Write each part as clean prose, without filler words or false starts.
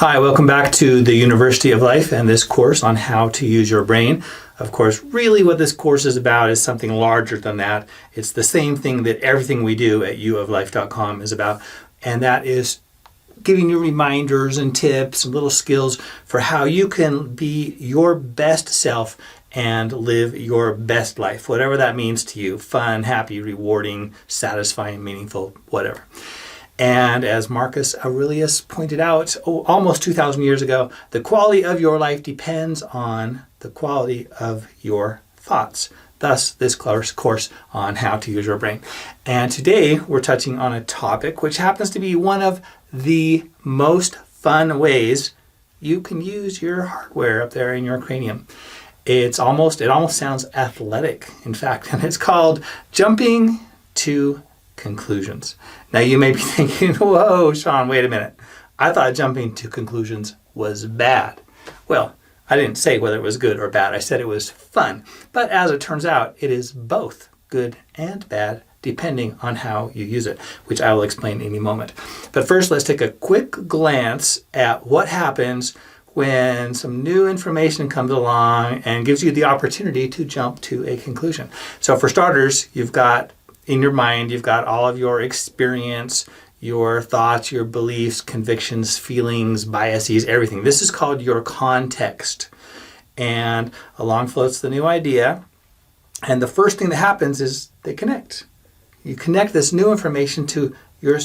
Hi, welcome back to the University of Life and this course on how to use your brain. Of course, really what this course is about is something larger than that. It's the same thing that everything we do at uoflife.com is about, and that is giving you reminders and tips and little skills for how you can be your best self and live your best life, whatever that means to you. Fun, happy, rewarding, satisfying, meaningful, whatever. And as Marcus Aurelius pointed out almost 2,000 years ago, the quality of your life depends on the quality of your thoughts. Thus, this course on how to use your brain. And today we're touching on a topic which happens to be one of the most fun ways you can use your hardware up there in your cranium. It almost sounds athletic, in fact, and it's called jumping to conclusions. Now you may be thinking, whoa, Sean, wait a minute. I thought jumping to conclusions was bad. Well, I didn't say whether it was good or bad. I said it was fun. But as it turns out, it is both good and bad, depending on how you use it, which I will explain in a moment. But first, let's take a quick glance at what happens when some new information comes along and gives you the opportunity to jump to a conclusion. So for starters, in your mind, you've got all of your experience, your thoughts, your beliefs, convictions, feelings, biases, everything. This is called your context. And along floats the new idea. And the first thing that happens is they connect. You connect this new information to your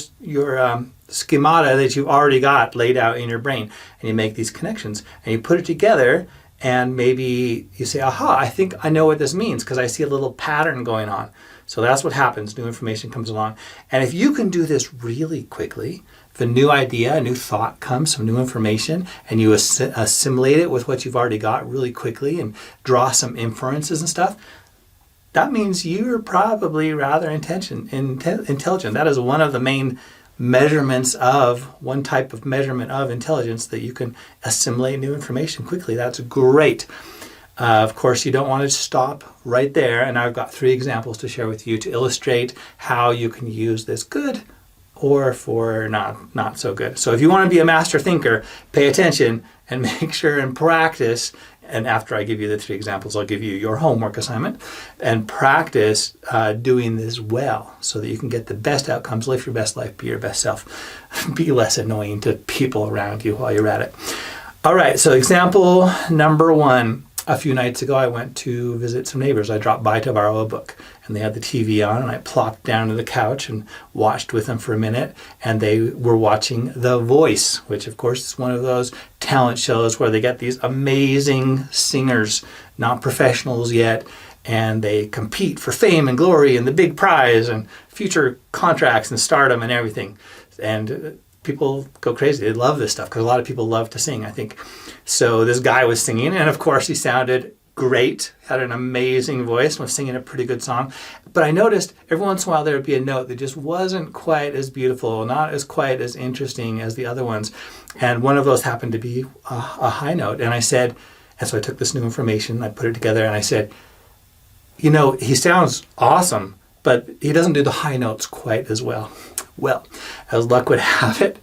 schemata that you've already got laid out in your brain. And you make these connections. And you put it together. And maybe you say, aha, I think I know what this means because I see a little pattern going on. So that's what happens. New information comes along. And if you can do this really quickly, if a new idea, a new thought comes, some new information, and you assimilate it with what you've already got really quickly and draw some inferences and stuff, that means you're probably rather intelligent. That is one of the main one type of measurement of intelligence, that you can assimilate new information quickly. That's great. Of course, you don't want to stop right there, and I've got 3 examples to share with you to illustrate how you can use this good or for not so good. So if you want to be a master thinker, pay attention and make sure and practice. And after I give you the 3 examples, I'll give you your homework assignment and practice doing this well so that you can get the best outcomes, live your best life, be your best self, be less annoying to people around you while you're at it. All right, so example number 1. A few nights ago, I went to visit some neighbors. I dropped by to borrow a book, and they had the TV on, and I plopped down to the couch and watched with them for a minute, and they were watching The Voice, which of course is one of those talent shows where they get these amazing singers, not professionals yet, and they compete for fame and glory and the big prize and future contracts and stardom and everything. And people go crazy. They love this stuff because a lot of people love to sing, I think. So this guy was singing, and of course he sounded great, had an amazing voice, and was singing a pretty good song. But I noticed every once in a while there would be a note that just wasn't quite as beautiful, not as quite as interesting as the other ones. And one of those happened to be a high note. And so I took this new information, I put it together, and I said, he sounds awesome, but he doesn't do the high notes quite as well. Well, as luck would have it,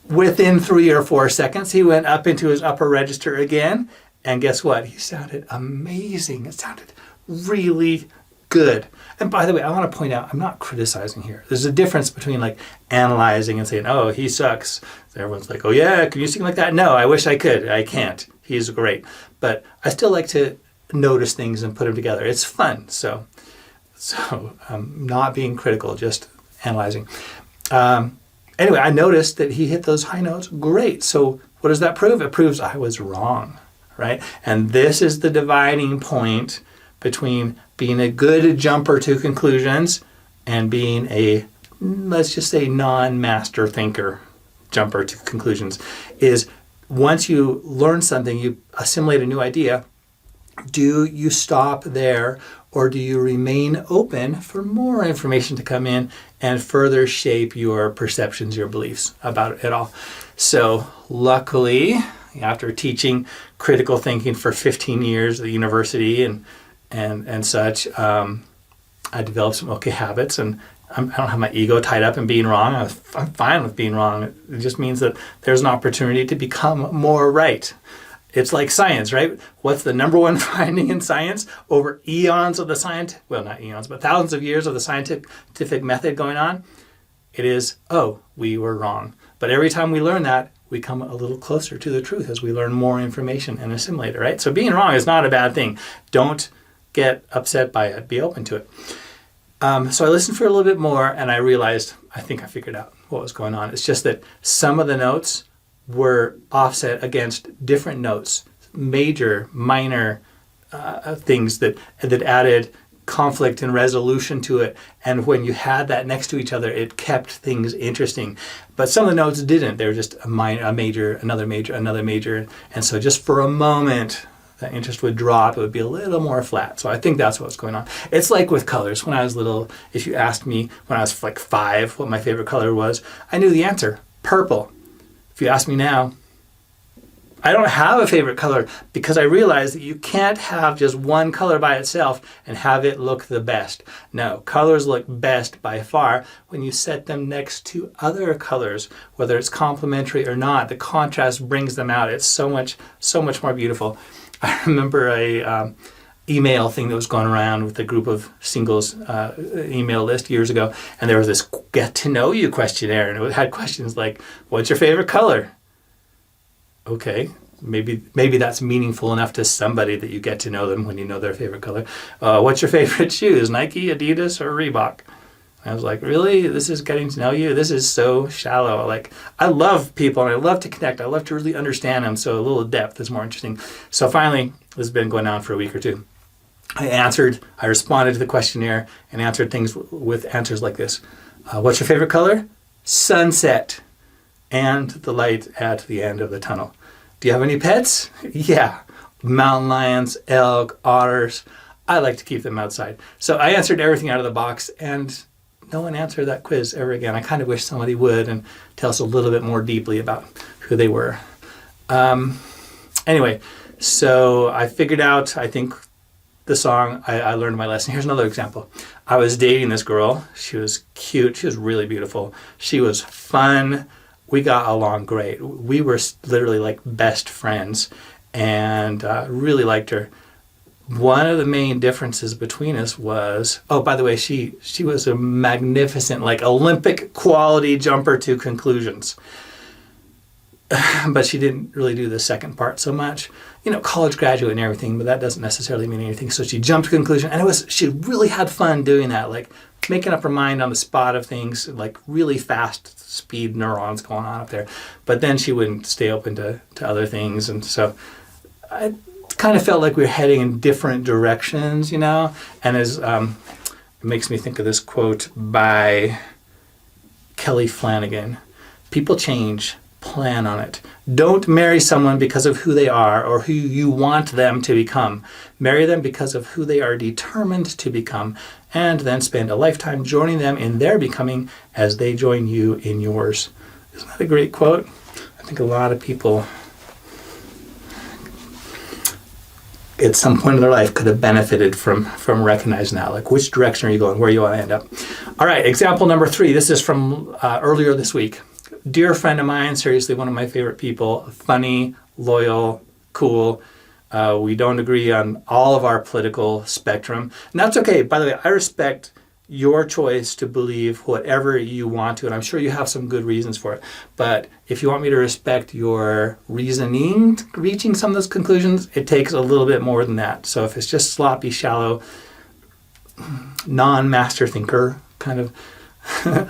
within 3 or 4 seconds, he went up into his upper register again. And guess what? He sounded amazing. It sounded really good. And by the way, I want to point out, I'm not criticizing here. There's a difference between analyzing and saying, oh, he sucks. So everyone's like, oh yeah, can you sing like that? No, I wish I could. I can't. He's great. But I still like to notice things and put them together. It's fun. So I'm not being critical, just analyzing. Anyway, I noticed that he hit those high notes great. So what does that prove? It proves I was wrong, right? And this is the dividing point between being a good jumper to conclusions and being a, let's just say, non-master thinker jumper to conclusions, is once you learn something, you assimilate a new idea, do you stop there, or do you remain open for more information to come in and further shape your perceptions, your beliefs about it all? So luckily, after teaching critical thinking for 15 years at the university and such, I developed some okay habits and I don't have my ego tied up in being wrong. I'm fine with being wrong. It just means that there's an opportunity to become more right. It's like science, right? What's the number one finding in science over eons of the well, not eons, but thousands of years of the scientific method going on? It is, oh, we were wrong. But every time we learn that, we come a little closer to the truth as we learn more information and assimilate it, right? So being wrong is not a bad thing. Don't get upset by it. Be open to it. So I listened for a little bit more, and I realized, I think I figured out what was going on. It's just that some of the notes were offset against different notes, major, minor things that added conflict and resolution to it. And when you had that next to each other, it kept things interesting. But some of the notes didn't. They were just a major, another major, another major. And so just for a moment, that interest would drop. It would be a little more flat. So I think that's what's going on. It's like with colors. When I was little, if you asked me when I was like 5 what my favorite color was, I knew the answer, purple. If you ask me now, I don't have a favorite color because I realize that you can't have just one color by itself and have it look the best. No, colors look best by far when you set them next to other colors, whether it's complementary or not. The contrast brings them out. It's so much more beautiful. I remember a email thing that was going around with a group of singles email list years ago, and there was this get to know you questionnaire, and it had questions like, what's your favorite color? Okay, maybe that's meaningful enough to somebody that you get to know them when you know their favorite color. What's your favorite shoes? Nike, Adidas, or Reebok? I was like, really? This is getting to know you? This is so shallow. Like, I love people and I love to connect. I love to really understand them. So a little depth is more interesting. So finally, this has been going on for a week or two. I responded to the questionnaire and answered things with answers like this. What's your favorite color? Sunset. And the light at the end of the tunnel. Do you have any pets? Yeah. Mountain lions, elk, otters. I like to keep them outside. So I answered everything out of the box, and no one answered that quiz ever again. I kind of wish somebody would and tell us a little bit more deeply about who they were. Anyway, so I figured out, I think, the song. I learned my lesson. Here's another example. I was dating this girl. She was cute. She was really beautiful. She was fun. We got along great. We were literally like best friends, and really liked her. One of the main differences between us was, oh, by the way, she was a magnificent, like Olympic quality jumper to conclusions. But she didn't really do the second part so much. You know, college graduate and everything, but that doesn't necessarily mean anything. So she jumped to conclusion, and she really had fun doing that, like making up her mind on the spot of things, like really fast speed neurons going on up there. But then she wouldn't stay open to other things. And so I kind of felt like we were heading in different directions, you know? And as it makes me think of this quote by Kelly Flanagan. People change. Plan on it. Don't marry someone because of who they are or who you want them to become. Marry them because of who they are determined to become, and then spend a lifetime joining them in their becoming as they join you in yours. Isn't that a great quote? I think a lot of people at some point in their life could have benefited from recognizing that. Like, which direction are you going? Where you want to end up? All right, example number 3. This is from earlier this week. Dear friend of mine, seriously, one of my favorite people, funny, loyal, cool. We don't agree on all of our political spectrum. And that's okay. By the way, I respect your choice to believe whatever you want to, and I'm sure you have some good reasons for it. But if you want me to respect your reasoning, reaching some of those conclusions, it takes a little bit more than that. So if it's just sloppy, shallow, non-master thinker kind of, I'm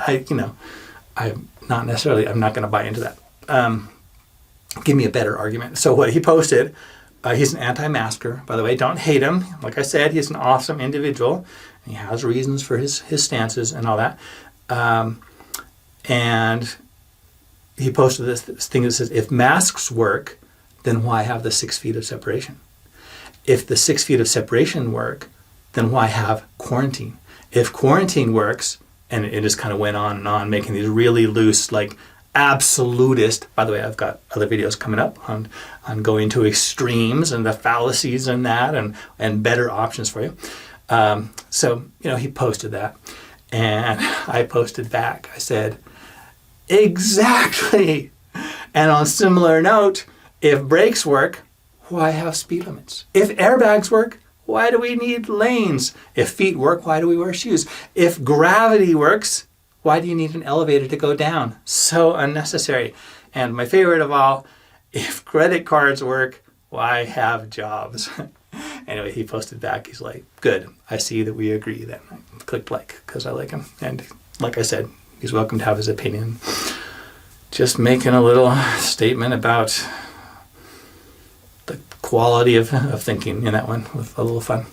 not going to buy into that. Give me a better argument. So what he posted, he's an anti-masker, by the way. Don't hate him. Like I said, he's an awesome individual. And he has reasons for his stances and all that. And he posted this thing that says, if masks work, then why have the 6 feet of separation? If the 6 feet of separation work, then why have quarantine? If quarantine works, and it just kind of went on and on, making these really loose, like absolutist. By the way, I've got other videos coming up on going to extremes and the fallacies in that, and better options for you. So he posted that. And I posted back. I said, exactly. And on a similar note, if brakes work, why have speed limits? If airbags work, why do we need lanes? If feet work, why do we wear shoes? If gravity works, why do you need an elevator to go down? So unnecessary. And my favorite of all, if credit cards work, why have jobs? Anyway, he posted back. He's like, good. I see that we agree then. I clicked like because I like him. And like I said, he's welcome to have his opinion. Just making a little statement about the quality of thinking in that one with a little fun.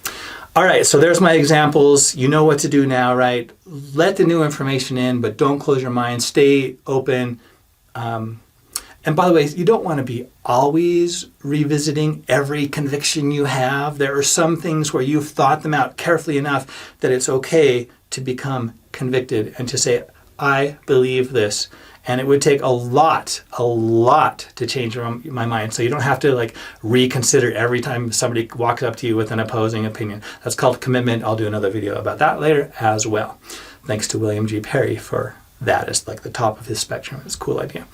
All right, so there's my examples. You know what to do now, right? Let the new information in, but don't close your mind. Stay open. And by the way, you don't want to be always revisiting every conviction you have. There are some things where you've thought them out carefully enough that it's okay to become convicted and to say, I believe this. And it would take a lot to change my mind. So you don't have to like reconsider every time somebody walks up to you with an opposing opinion. That's called commitment. I'll do another video about that later as well. Thanks to William G. Perry for that. It's like the top of his spectrum. It's a cool idea.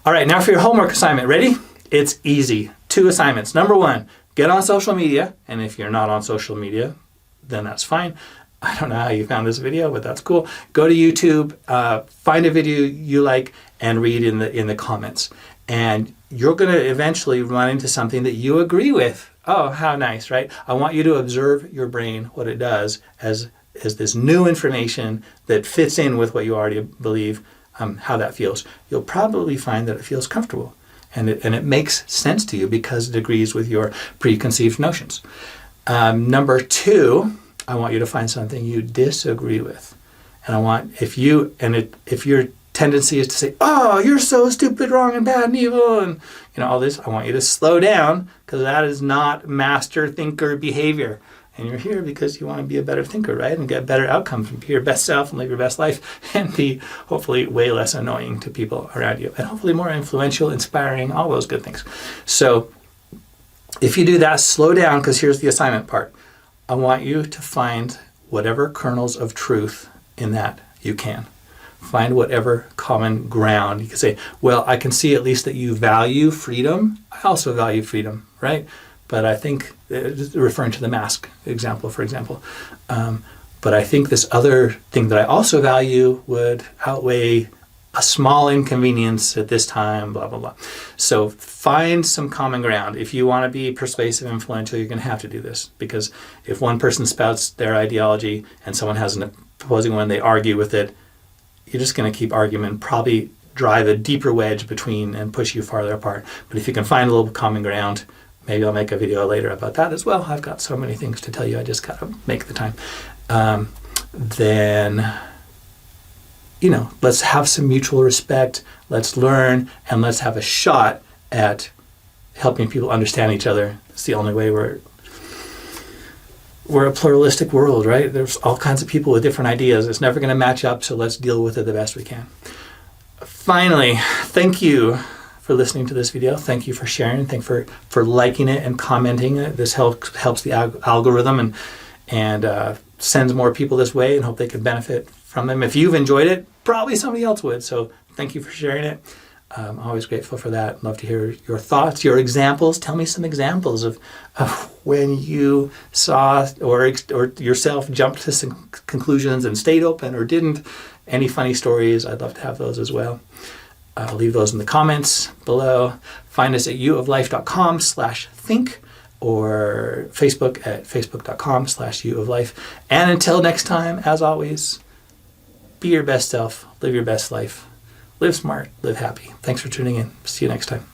All right, now for your homework assignment. Ready? It's easy. 2 assignments. Number 1, get on social media. And if you're not on social media, then that's fine. I don't know how you found this video, but that's cool. Go to YouTube, find a video you like, and read in the comments. And you're going to eventually run into something that you agree with. Oh, how nice, right? I want you to observe your brain, what it does as this new information that fits in with what you already believe, how that feels. You'll probably find that it feels comfortable. And it makes sense to you because it agrees with your preconceived notions. Number 2, I want you to find something you disagree with. And I want, if your tendency is to say, oh, you're so stupid, wrong, and bad, and evil, and all this, I want you to slow down because that is not master thinker behavior. And you're here because you want to be a better thinker, right? And get better outcomes and be your best self and live your best life and be hopefully way less annoying to people around you and hopefully more influential, inspiring, all those good things. So if you do that, slow down because here's the assignment part. I want you to find whatever kernels of truth in that you can. Find whatever common ground. You can say, well, I can see at least that you value freedom. I also value freedom, right? But I think, referring to the mask example, for example, but I think this other thing that I also value would outweigh a small inconvenience at this time, blah, blah, blah. So find some common ground. If you want to be persuasive, influential, you're going to have to do this. Because if one person spouts their ideology and someone has an opposing one, they argue with it, you're just going to keep arguing, probably drive a deeper wedge between and push you farther apart. But if you can find a little common ground, maybe I'll make a video later about that as well. I've got so many things to tell you. I just got to make the time. Then, let's have some mutual respect. Let's learn, and let's have a shot at helping people understand each other. It's the only way we're a pluralistic world, right? There's all kinds of people with different ideas. It's never going to match up, so let's deal with it the best we can. Finally, thank you for listening to this video. Thank you for sharing. Thank you for liking it and commenting it. This helps the algorithm and sends more people this way and hope they can benefit from them. If you've enjoyed it, probably somebody else would. So thank you for sharing it. I'm always grateful for that. Love to hear your thoughts, your examples. Tell me some examples of when you saw or yourself jumped to some conclusions and stayed open or didn't. Any funny stories, I'd love to have those as well. Leave those in the comments below. Find us at uoflife.com/think or Facebook at facebook.com/uoflife. And until next time, as always, be your best self, live your best life, live smart, live happy. Thanks for tuning in. See you next time.